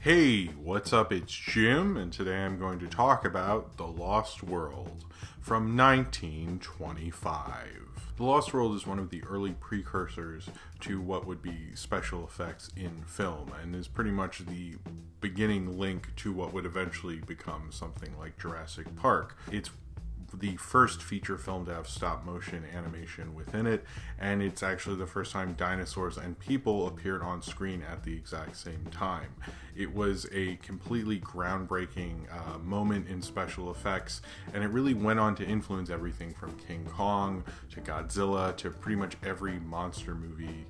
Hey, what's up? It's Jim, and today I'm going to talk about The Lost World from 1925. The Lost World is one of the early precursors to what would be special effects in film, and is pretty much the beginning link to what would eventually become something like Jurassic Park. It's the first feature film to have stop motion animation within it, and it's actually the first time dinosaurs and people appeared on screen at the exact same time. It was a completely groundbreaking moment in special effects, and it really went on to influence everything from King Kong to Godzilla to pretty much every monster movie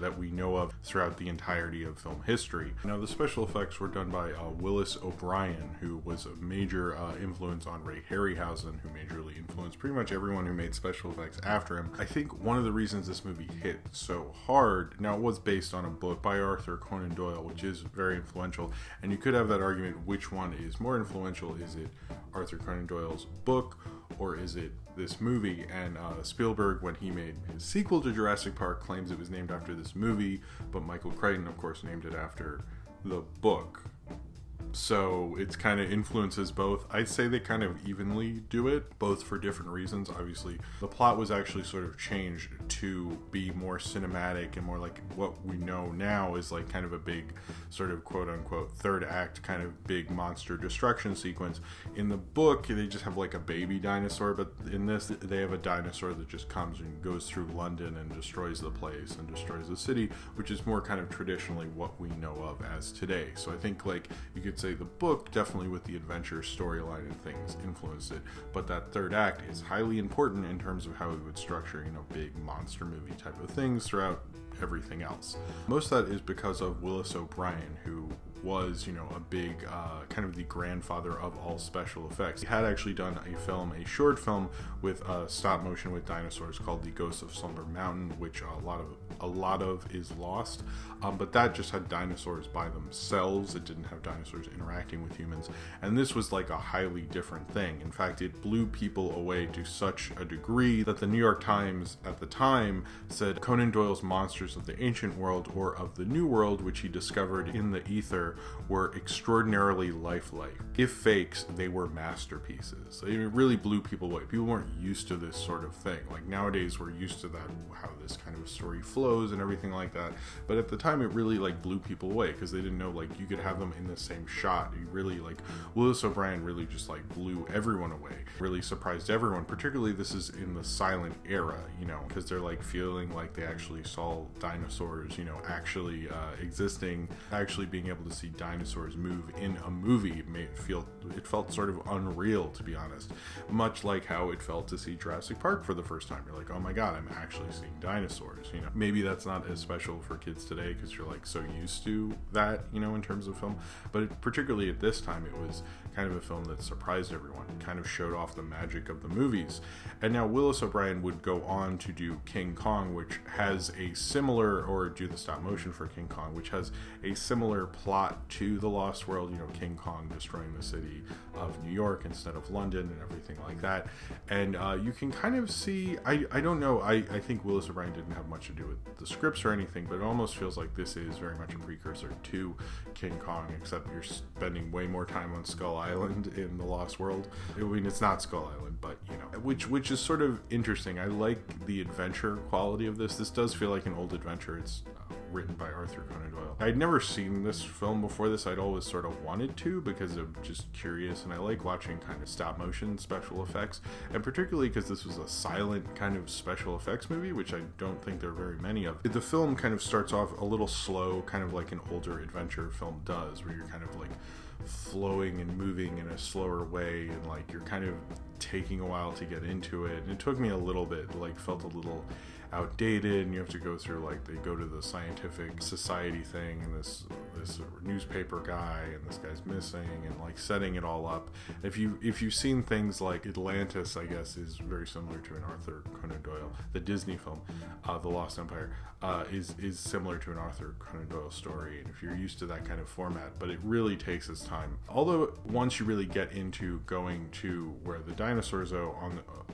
that we know of throughout the entirety of film history. Now, the special effects were done by Willis O'Brien, who was a major influence on Ray Harryhausen, who majorly influenced pretty much everyone who made special effects after him. I think one of the reasons this movie hit so hard, now it was based on a book by Arthur Conan Doyle, which is very influential, and you could have that argument which one is more influential. Is it Arthur Conan Doyle's book, or is it this movie? And Spielberg, when he made his sequel to Jurassic Park, claims it was named after this movie, but Michael Crichton, of course, named it after the book. So it's kind of influences both. I'd say they kind of evenly do it, both for different reasons. Obviously, the plot was actually sort of changed to be more cinematic and more like what we know now is like kind of a big sort of quote unquote third act kind of big monster destruction sequence. In the book, they just have like a baby dinosaur, but in this, they have a dinosaur that just comes and goes through London and destroys the place and destroys the city, which is more kind of traditionally what we know of as today. So I think like you could say the book definitely with the adventure storyline and things influenced it, but that third act is highly important in terms of how we would structure, big monster movie type of things throughout everything else. Most of that is because of Willis O'Brien, who was, a big kind of the grandfather of all special effects. He had actually done a short film with stop motion with dinosaurs called The Ghosts of Slumber Mountain, which a lot of is lost, but that just had dinosaurs by themselves. It didn't have dinosaurs interacting with humans, and this was like a highly different thing. In fact, it blew people away to such a degree that the New York Times at the time said Conan Doyle's monsters of the ancient world or of the new world, which he discovered in the ether, were extraordinarily lifelike. If fakes, they were masterpieces. It really blew people away. People weren't used to this sort of thing. Like nowadays, we're used to that, how this kind of story flows and everything like that. But at the time, it really blew people away because they didn't know you could have them in the same shot. You really Willis O'Brien really just blew everyone away. Really surprised everyone. Particularly, this is in the silent era, because they're feeling like they actually saw dinosaurs, actually existing, actually being able to see dinosaurs move in a movie. It felt sort of unreal, to be honest, much like how it felt to see Jurassic Park for the first time. You're like, oh my god, I'm actually seeing dinosaurs. Maybe that's not as special for kids today because you're so used to that, in terms of film, but particularly at this time it was kind of a film that surprised everyone. It kind of showed off the magic of the movies. And now Willis O'Brien would go on to do King Kong, which has a similar, or do the stop motion for King Kong, which has a similar plot to The Lost World, King Kong destroying the city of New York instead of London and everything like that. And you can kind of see, I don't know, I think Willis O'Brien didn't have much to do with the scripts or anything, but it almost feels like this is very much a precursor to King Kong, except you're spending way more time on Skull Island in The Lost World. I mean, it's not Skull Island, but which is sort of interesting. I like the adventure quality of this. This does feel like an old adventure. It's written by Arthur Conan Doyle. I'd never seen this film before this. I'd always sort of wanted to because I'm just curious, and I like watching kind of stop motion special effects, and particularly because this was a silent kind of special effects movie, which I don't think there are very many of. The film kind of starts off a little slow, kind of like an older adventure film does, where you're kind of flowing and moving in a slower way, and you're kind of taking a while to get into it. And it took me a little bit, felt a little outdated, and you have to go through they go to the scientific society thing, and this newspaper guy, and this guy's missing, and setting it all up. If you've seen things like Atlantis, I guess is very similar to an Arthur Conan Doyle. The Disney film, The Lost Empire, is similar to an Arthur Conan Doyle story, and if you're used to that kind of format, but it really takes its time. Although once you really get into going to where the dinosaurs are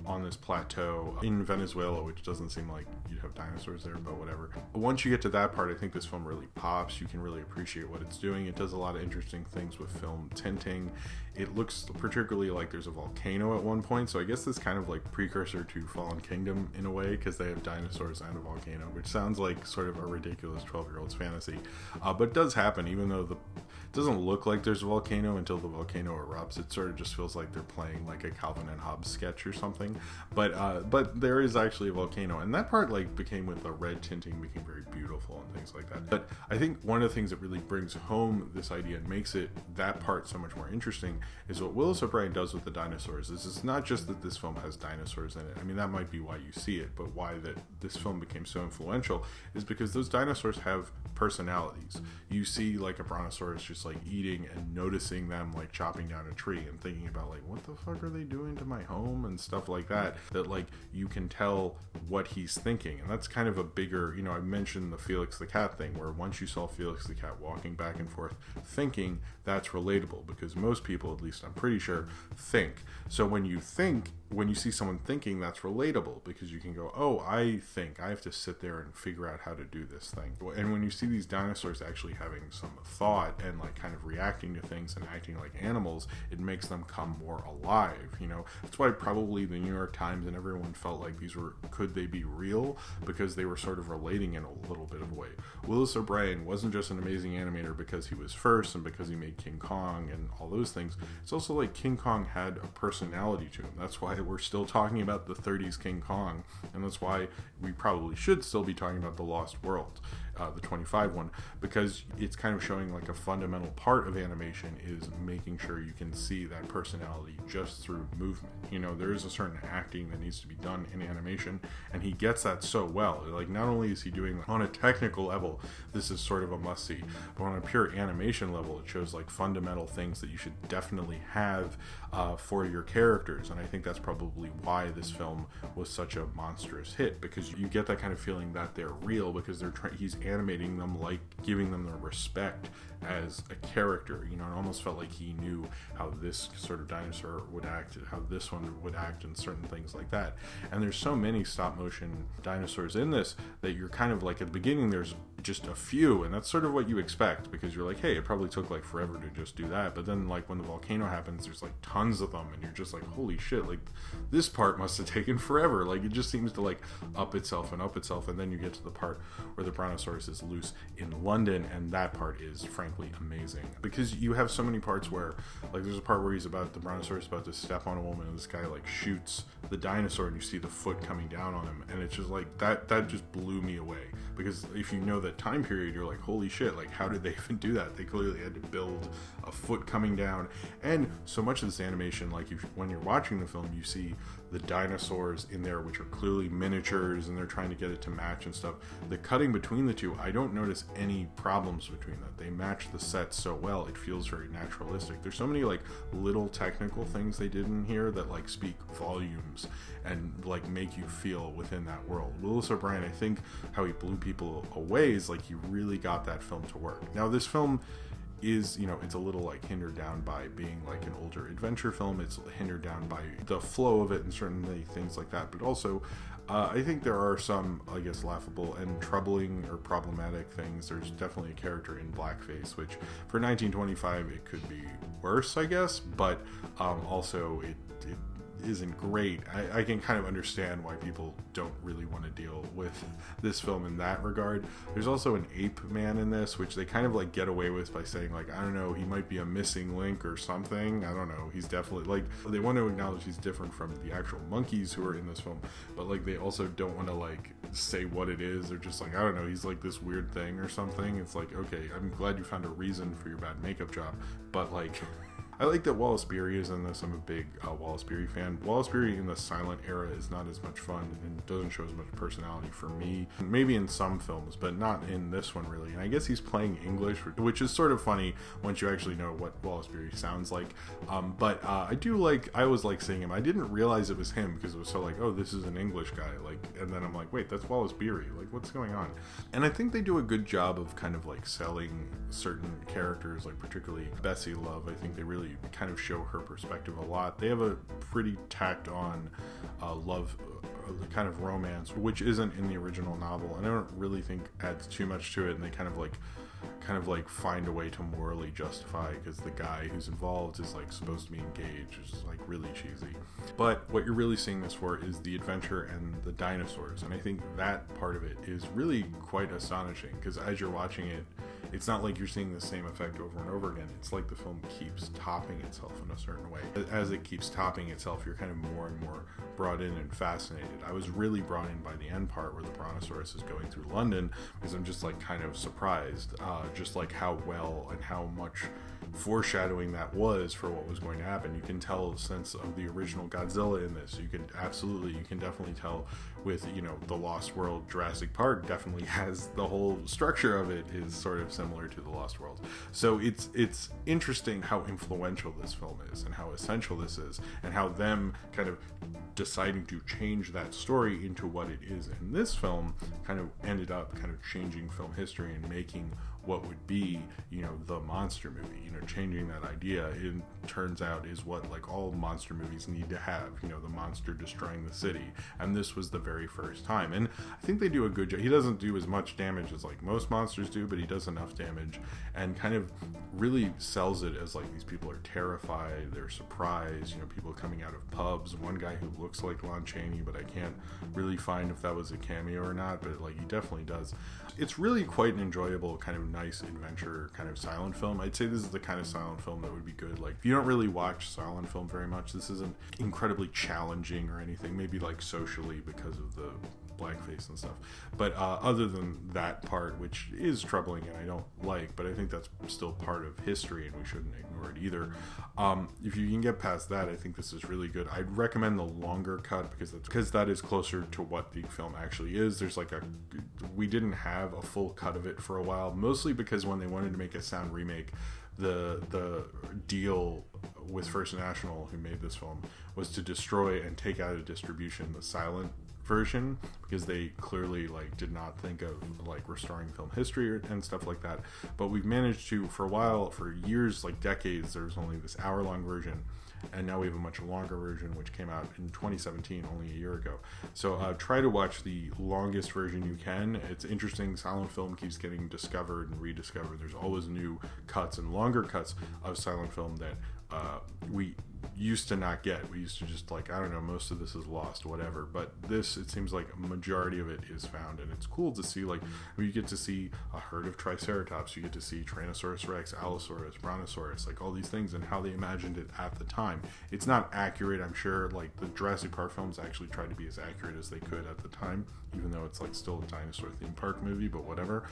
on this plateau in Venezuela, which doesn't seem like like you'd have dinosaurs there, but whatever. Once you get to that part, I think this film really pops. You can really appreciate what it's doing. It does a lot of interesting things with film tinting. It looks particularly like there's a volcano at one point, so I guess this kind of like precursor to Fallen Kingdom in a way, because they have dinosaurs and a volcano, which sounds like sort of a ridiculous 12-year-old's fantasy, but it does happen. Even though it doesn't look like there's a volcano until the volcano erupts, it sort of just feels like they're playing like a Calvin and Hobbes sketch or something. But there is actually a volcano, and that part like became, with the red tinting, became very beautiful and things like that. But I think one of the things that really brings home this idea and makes it, that part, so much more interesting is what Willis O'Brien does with the dinosaurs. Is it's not just that this film has dinosaurs in it. I mean, that might be why you see it, but why that this film became so influential is because those dinosaurs have personalities. You see like a brontosaurus just like eating and noticing them like chopping down a tree and thinking about like, what the fuck are they doing to my home and stuff like that, that like you can tell what he's thinking. And that's kind of a bigger, you know, I mentioned the Felix the cat thing, where once you saw Felix the cat walking back and forth thinking, that's relatable, because most people, at least I'm pretty sure, think. So when you see someone thinking, that's relatable, because you can go, oh, I think I have to sit there and figure out how to do this thing. And when you see these dinosaurs actually having some thought and like kind of reacting to things and acting like animals, it makes them come more alive. You know, that's why probably the New York Times and everyone felt like these were, could they be real, because they were sort of relating in a little bit of a way. Willis O'Brien wasn't just an amazing animator because he was first and because he made King Kong and all those things. It's also like King Kong had a personality to him. That's why we're still talking about the 30s King Kong, and that's why we probably should still be talking about The Lost World, the 25 one, because it's kind of showing like a fundamental part of animation is making sure you can see that personality just through movement. You know, there is a certain acting that needs to be done in animation, and he gets that so well. Like, not only is he doing on a technical level, this is sort of a must-see, but on a pure animation level, it shows like fundamental things that you should definitely have for your characters. And I think that's probably why this film was such a monstrous hit, because you get that kind of feeling that they're real, because he's animating them, like giving them the respect as a character. You know, it almost felt like he knew how this sort of dinosaur would act, how this one would act, and certain things like that. And there's so many stop motion dinosaurs in this that you're kind of like, at the beginning there's just a few, and that's sort of what you expect, because you're like, hey, it probably took like forever to just do that. But then like when the volcano happens, there's like tons of them, and you're just like, holy shit, like this part must have taken forever. Like, it just seems to like up itself, and then you get to the part where the brontosaurus is loose in London, and that part is frankly amazing, because you have so many parts where like there's a part where the brontosaurus is about to step on a woman, and this guy like shoots the dinosaur, and you see the foot coming down on him, and it's just like that just blew me away, because if you know that time period, you're like, holy shit, like how did they even do that? They clearly had to build a foot coming down. And so much of this animation, like when you're watching the film, you see the dinosaurs in there, which are clearly miniatures, and they're trying to get it to match and stuff. The cutting between the two, I don't notice any problems between that. They match the set so well, it feels very naturalistic. There's so many like little technical things they did in here that like speak volumes and like make you feel within that world. Willis O'Brien, I think how he blew people away is like he really got that film to work. Now this film is, you know, it's a little like hindered down by being like an older adventure film. It's hindered down by the flow of it and certainly things like that, but also I think there are some, I guess, laughable and troubling or problematic things. There's definitely a character in blackface, which for 1925 it could be worse, I guess, but also it isn't great. I can kind of understand why people don't really want to deal with this film in that regard. There's also an ape man in this, which they kind of like get away with by saying like, I don't know, he might be a missing link or something. I don't know. He's definitely like, they want to acknowledge he's different from the actual monkeys who are in this film, but like they also don't want to like say what it is. They're just like, I don't know, he's like this weird thing or something. It's like, okay, I'm glad you found a reason for your bad makeup job, but like I like that Wallace Beery is in this. I'm a big Wallace Beery fan. Wallace Beery in the silent era is not as much fun and doesn't show as much personality for me. Maybe in some films, but not in this one really. And I guess he's playing English, which is sort of funny once you actually know what Wallace Beery sounds like. But I always like seeing him. I didn't realize it was him because it was so like, oh, this is an English guy. Like, and then I'm like, wait, that's Wallace Beery. Like, what's going on? And I think they do a good job of kind of like selling certain characters, like particularly Bessie Love. I think they really kind of show her perspective a lot. They have a pretty tacked on love kind of romance, which isn't in the original novel, and I don't really think adds too much to it, and they kind of like find a way to morally justify, because the guy who's involved is like supposed to be engaged, which is like really cheesy. But what you're really seeing this for is the adventure and the dinosaurs, and I think that part of it is really quite astonishing, because as you're watching it, it's not like you're seeing the same effect over and over again. It's like the film keeps topping itself in a certain way. As it keeps topping itself, you're kind of more and more brought in and fascinated. I was really brought in by the end part where the Brontosaurus is going through London, because I'm just like kind of surprised, just like how well and how much foreshadowing that was for what was going to happen. You can tell a sense of the original Godzilla in this. You can definitely tell with, the Lost World. Jurassic Park definitely has the whole structure of it is sort of similar to the Lost World. So it's interesting how influential this film is and how essential this is, and how them kind of deciding to change that story into what it is in this film kind of ended up kind of changing film history and making what would be, the monster movie. Changing that idea, it turns out, is what like all monster movies need to have, the monster destroying the city. And this was the very first time. And I think they do a good job. He doesn't do as much damage as like most monsters do, but he does enough damage and kind of really sells it as like these people are terrified, they're surprised, people coming out of pubs. One guy who looks like Lon Chaney, but I can't really find if that was a cameo or not, but like he definitely does. It's really quite an enjoyable, kind of nice adventure kind of silent film. I'd say this is the kind of silent film that would be good. Like if you don't really watch silent film very much, this isn't incredibly challenging or anything, maybe like socially because of the blackface and stuff, but other than that part, which is troubling and I don't like, but I think that's still part of history and we shouldn't ignore it either. If you can get past that, I think this is really good. I'd recommend the longer cut because that is closer to what the film actually is. There's like we didn't have a full cut of it for a while, mostly because when they wanted to make a sound remake, the deal with First National, who made this film, was to destroy and take out of distribution the silent version, because they clearly like did not think of like restoring film history and stuff like that. But we've managed to, for a while, for years, like decades, there was only this hour-long version, and now we have a much longer version which came out in 2017, only a year ago. So try to watch the longest version you can. It's interesting. Silent film keeps getting discovered and rediscovered. There's always new cuts and longer cuts of silent film that we used to not get. We used to just like, I don't know, most of this is lost, whatever. But this, it seems like a majority of it is found, and it's cool to see. Like, you get to see a herd of Triceratops, you get to see Tyrannosaurus Rex, Allosaurus, Brontosaurus, like all these things, and how they imagined it at the time. It's not accurate, I'm sure. Like the Jurassic Park films actually tried to be as accurate as they could at the time, even though it's like still a dinosaur theme park movie, but whatever.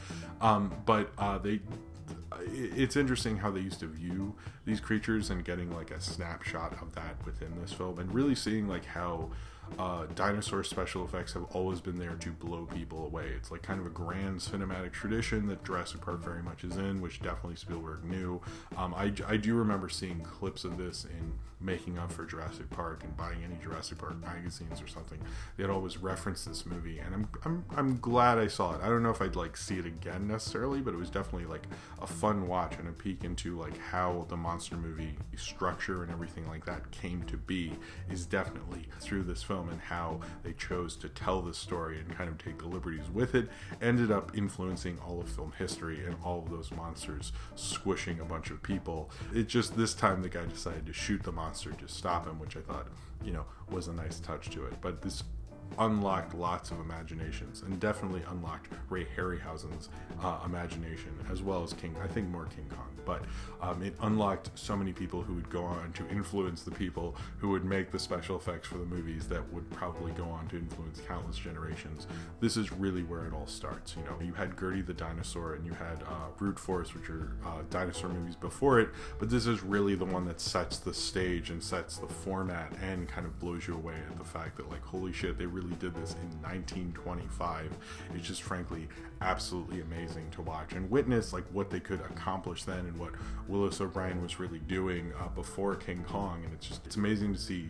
It's interesting how they used to view these creatures and getting like a snapshot of that within this film, and really seeing like how dinosaur special effects have always been there to blow people away. It's like kind of a grand cinematic tradition that Jurassic Park very much is in, which definitely Spielberg knew. I do remember seeing clips of this in making up for Jurassic Park and buying any Jurassic Park magazines or something. They'd always reference this movie, and I'm glad I saw it. I don't know if I'd like see it again necessarily, but it was definitely like a fun watch and a peek into like how the monster movie structure and everything like that came to be is definitely through this film, and how they chose to tell this story and kind of take the liberties with it ended up influencing all of film history, and all of those monsters squishing a bunch of people. It just, this time the guy decided to shoot the monster to stop him, which I thought, was a nice touch to it. But this unlocked lots of imaginations, and definitely unlocked Ray Harryhausen's imagination, as well as I think more King Kong, but it unlocked so many people who would go on to influence the people who would make the special effects for the movies that would probably go on to influence countless generations. This is really where it all starts. You had Gertie the Dinosaur, and you had Brute Force, which are dinosaur movies before it, but this is really the one that sets the stage and sets the format, and kind of blows you away at the fact that, like, holy shit, they really did this in 1925. It's just frankly absolutely amazing to watch and witness, like, what they could accomplish then, and what Willis O'Brien was really doing before King Kong. And it's amazing to see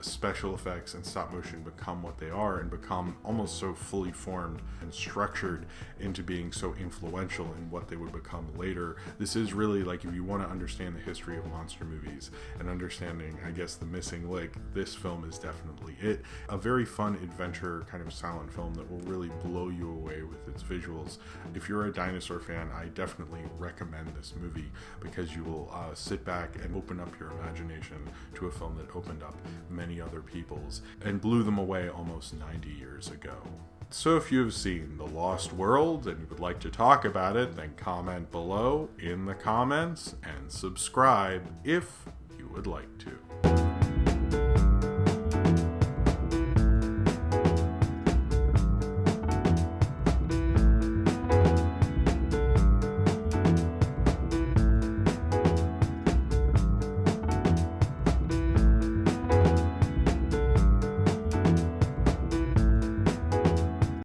special effects and stop motion become what they are and become almost so fully formed and structured into being so influential in what they would become later. This is really, like, if you want to understand the history of monster movies and understanding, I guess, the missing link, this film is definitely it. A very fun adventure kind of silent film that will really blow you away with its visuals. If you're a dinosaur fan, I definitely recommend this movie because you will sit back and open up your imagination to a film that opened up many other people's and blew them away almost 90 years ago. So if you have seen The Lost World and you would like to talk about it, then comment below in the comments and subscribe if you would like to.